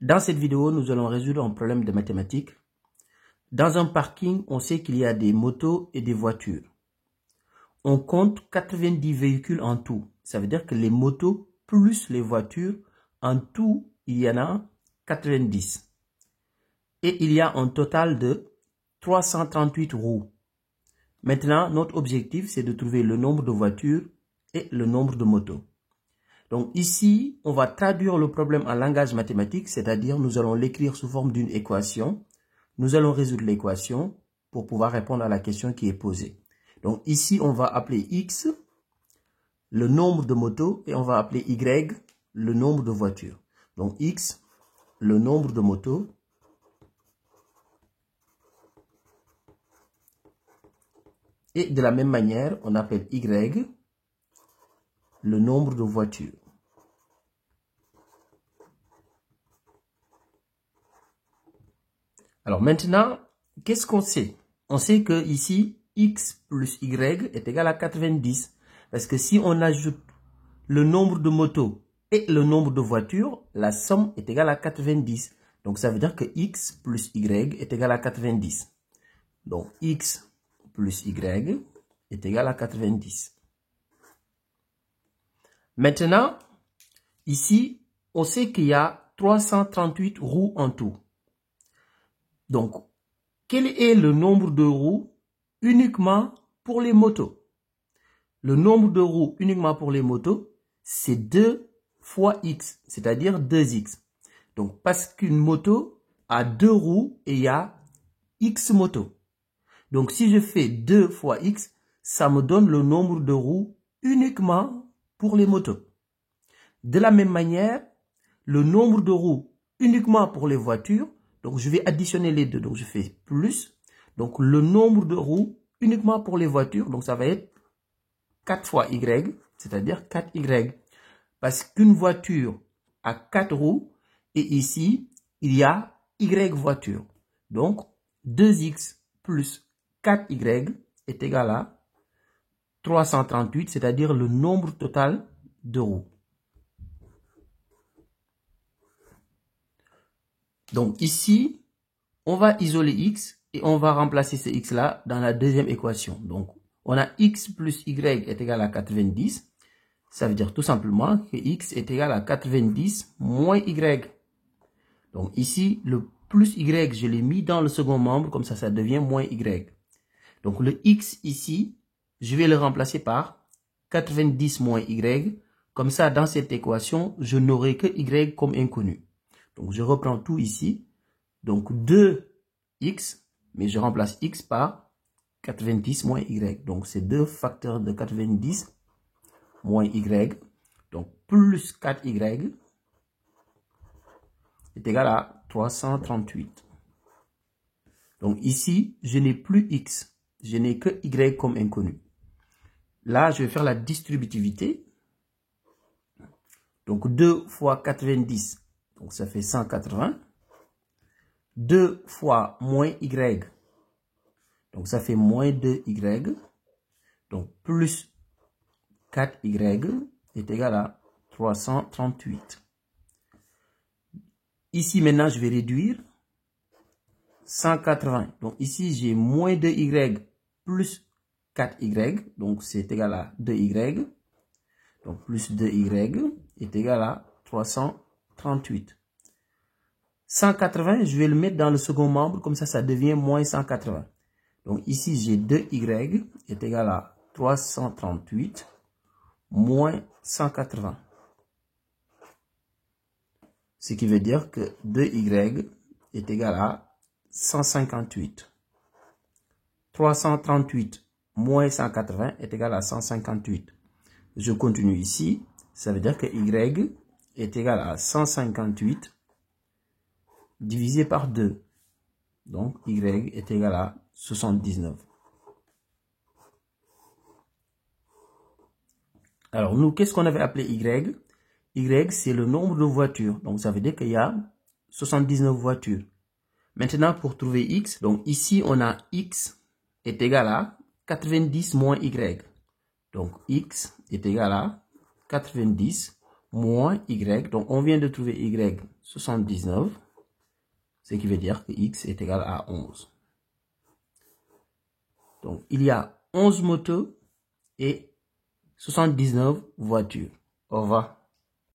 Dans cette vidéo, nous allons résoudre un problème de mathématiques. Dans un parking, on sait qu'il y a des motos et des voitures. On compte 90 véhicules en tout. Ça veut dire que les motos plus les voitures, en tout, il y en a 90. Et il y a un total de 338 roues. Maintenant, notre objectif, c'est de trouver le nombre de voitures et le nombre de motos. Donc ici, on va traduire le problème en langage mathématique, c'est-à-dire nous allons l'écrire sous forme d'une équation. Nous allons résoudre l'équation pour pouvoir répondre à la question qui est posée. Donc ici, on va appeler X le nombre de motos et on va appeler Y le nombre de voitures. Donc X, le nombre de motos. Et de la même manière, on appelle Y le nombre de voitures. Alors maintenant, qu'est-ce qu'on sait? On sait que ici, X plus Y est égal à 90. Parce que si on ajoute le nombre de motos et le nombre de voitures, la somme est égale à 90. Donc ça veut dire que X plus Y est égal à 90. Donc X plus Y est égal à 90. Maintenant, ici, on sait qu'il y a 338 roues en tout. Donc, quel est le nombre de roues uniquement pour les motos? Le nombre de roues uniquement pour les motos, c'est 2 fois X, c'est-à-dire 2X. Donc, parce qu'une moto a 2 roues et il y a X motos. Donc, si je fais 2 fois X, ça me donne le nombre de roues uniquement pour les motos. De la même manière, le nombre de roues uniquement pour les voitures, donc je vais additionner les deux, donc je fais plus. Donc le nombre de roues uniquement pour les voitures, donc ça va être 4 fois Y, c'est-à-dire 4Y. Parce qu'une voiture a 4 roues et ici, il y a Y voiture. Donc 2X plus 4Y est égal à 338, c'est-à-dire le nombre total de roues. Donc ici, on va isoler X et on va remplacer ce X là dans la deuxième équation. Donc on a X plus Y est égal à 90. Ça veut dire tout simplement que X est égal à 90 moins Y. Donc ici, le plus Y, je l'ai mis dans le second membre, comme ça devient moins Y. Donc le X ici, je vais le remplacer par 90 moins Y. Comme ça, dans cette équation, je n'aurai que Y comme inconnu. Donc je reprends tout ici. Donc 2X, mais je remplace X par 90 moins Y. Donc c'est 2 facteurs de 90 moins Y. Donc plus 4Y est égal à 338. Donc ici, je n'ai plus X. Je n'ai que Y comme inconnu. Là, je vais faire la distributivité. Donc 2 fois 90, donc ça fait 180. 2 fois moins Y, donc ça fait moins 2Y. Donc plus 4Y est égal à 338. Ici maintenant, je vais réduire 180. Donc ici, j'ai moins 2Y plus 4Y. Donc c'est égal à 2Y. Donc plus 2Y est égal à 338. 180, je vais le mettre dans le second membre, comme ça devient moins 180. Donc ici, j'ai 2Y est égal à 338 moins 180. Ce qui veut dire que 2Y est égal à 158. 338 moins 180 est égal à 158. Je continue ici. Ça veut dire que Y est égal à 158 divisé par 2. Donc, Y est égal à 79. Alors, nous, qu'est-ce qu'on avait appelé Y? Y, c'est le nombre de voitures. Donc, ça veut dire qu'il y a 79 voitures. Maintenant, pour trouver X, donc ici, on a X est égal à 90 moins Y. Donc, X est égal à 90 moins Y. Donc, on vient de trouver Y, 79, ce qui veut dire que X est égal à 11. Donc, il y a 11 motos et 79 voitures. Au revoir.